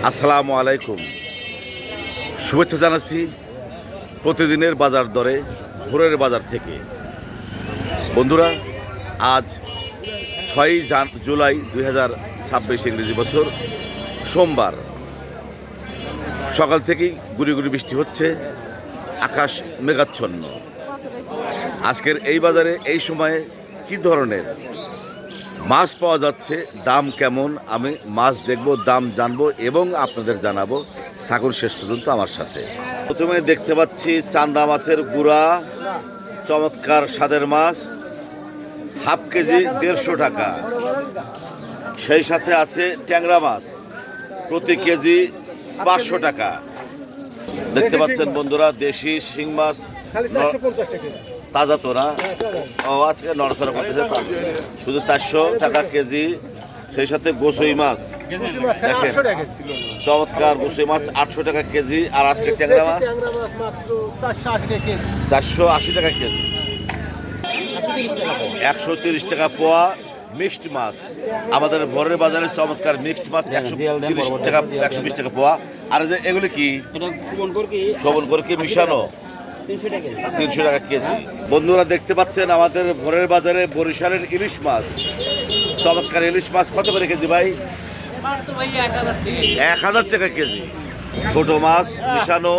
আসসালামু আলাইকুম। শুভেচ্ছা জানাচ্ছি প্রতিদিনের বাজার দরে ভোরের বাজার থেকে। বন্ধুরা, আজ 6 জুলাই 2026 ইংরেজি বছর, সোমবার। সকাল থেকেই গুড়ি গুড়ি বৃষ্টি হচ্ছে, আকাশ মেঘাচ্ছন্ন। আজকের এই বাজারে এই সময়ে কী ধরনের মাছ পাওয়া যাচ্ছে, দাম কেমন, আমি মাছ দেখব, দাম জানবো এবং আপনাদের জানাবো। থাকুন শেষ পর্যন্ত আমার সাথে। প্রথমে দেখতে পাচ্ছি চান্দা মাছের গুঁড়া, চমৎকার স্বাদের মাছ, হাফ কেজি 150 টাকা। সেই সাথে আছে ট্যাংরা মাছ, প্রতি কেজি 500 টাকা। দেখতে পাচ্ছেন বন্ধুরা, দেশি শিং মাছ তাজা তো না, ও আজকে নড়াচড়া করতেছে, শুধু 400 টাকা কেজি। সেই সাথে গোসই মাছ দেখেন, চমৎকার গোসই মাছ 800 টাকা কেজি। আর আজকে ট্যাংরা মাছ 480 টাকা কেজি, 130 টাকা পোয়া। মিক্সড মাছ আমাদের ভোরের বাজারে চমৎকার মিক্সড মাছ 130 টাকা, 120 টাকা পোয়া। আর যে এগুলি কি শোভন করে কি মিশানো, 300 টাকা কেজি। বন্ধুরা দেখতে পাচ্ছেন আমাদের ভোরের বাজারে বরিশালের ইলিশ মাছ, চমৎকার ইলিশ মাছ কত করে কেজি ভাই? 1000 টাকা কেজি। ছোট মাছ মিশানো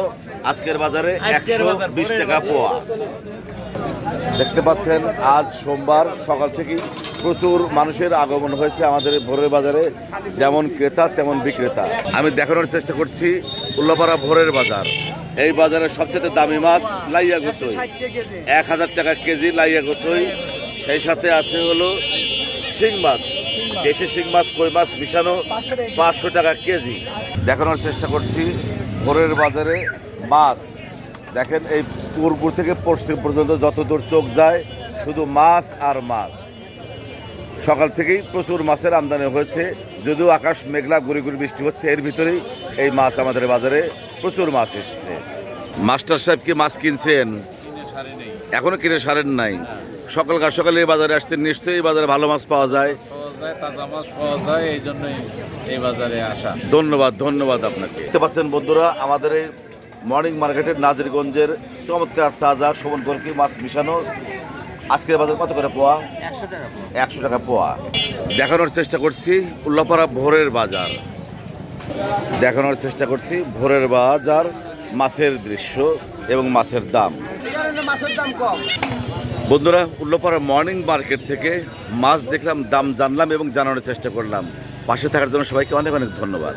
আজকের বাজারে 120 টাকা পোয়া। দেখতে পাচ্ছেন আজ সোমবার, সকাল থেকেই প্রচুর মানুষের আগমন হয়েছে আমাদের ভোরের বাজারে, যেমন ক্রেতা তেমন বিক্রেতা। আমি দেখানোর চেষ্টা করছি উল্লাপাড়া ভোরের বাজার। এই বাজারের সবচেয়ে দামি মাছ লাইয়া গোসই, 1000 টাকা কেজি লাইয়া গোসই। সেই সাথে আছে হলো শিং মাছ, দেশি শিং মাছ, কই মাছ মিশানো 500 টাকা কেজি। দেখানোর চেষ্টা করছি ভোরের বাজারে মাছ। দেখেন এই পূর্ব থেকে পশ্চিম পর্যন্ত যতদূর চোখ যায় শুধু মাছ আর মাছ। সকাল থেকেই প্রচুর মাছের আমদানি হয়েছে, যদিও আকাশ মেঘলা, গুড়ি গুড়ি বৃষ্টি হচ্ছে, এর ভিতরেই এই মাছ আমাদের বাজারে প্রচুর মাছ এসেছে। মাস্টার সাহেব কি মাছ কিনছেন? এখনো কিনে সারেন নাই? সকালে এই বাজারে আসছেন, নিশ্চয়ই এই বাজারে ভালো মাছ পাওয়া যায়, তাজা মাছ পাওয়া যায়, এই জন্যই এই বাজারে আসা। ধন্যবাদ আপনাকে। দেখতে পাচ্ছেন বন্ধুরা, আমাদের এই মর্নিং মার্কেটের নাজিরগঞ্জের চমৎকার তাজা শোভন করকি মাছ মিশানো আজকের বাজার কত করে পোয়া? 100 টাকা পোয়া। দেখানোর চেষ্টা করছি উল্লাপাড়া ভোরের বাজার, দেখানোর চেষ্টা করছি ভোরের বাজার, মাছের দৃশ্য এবং মাছের দাম। বন্ধুরা, উল্লাপাড়া মর্নিং মার্কেট থেকে মাছ দেখলাম, দাম জানলাম এবং জানানোর চেষ্টা করলাম। পাশে থাকার জন্য সবাইকে অনেক অনেক ধন্যবাদ।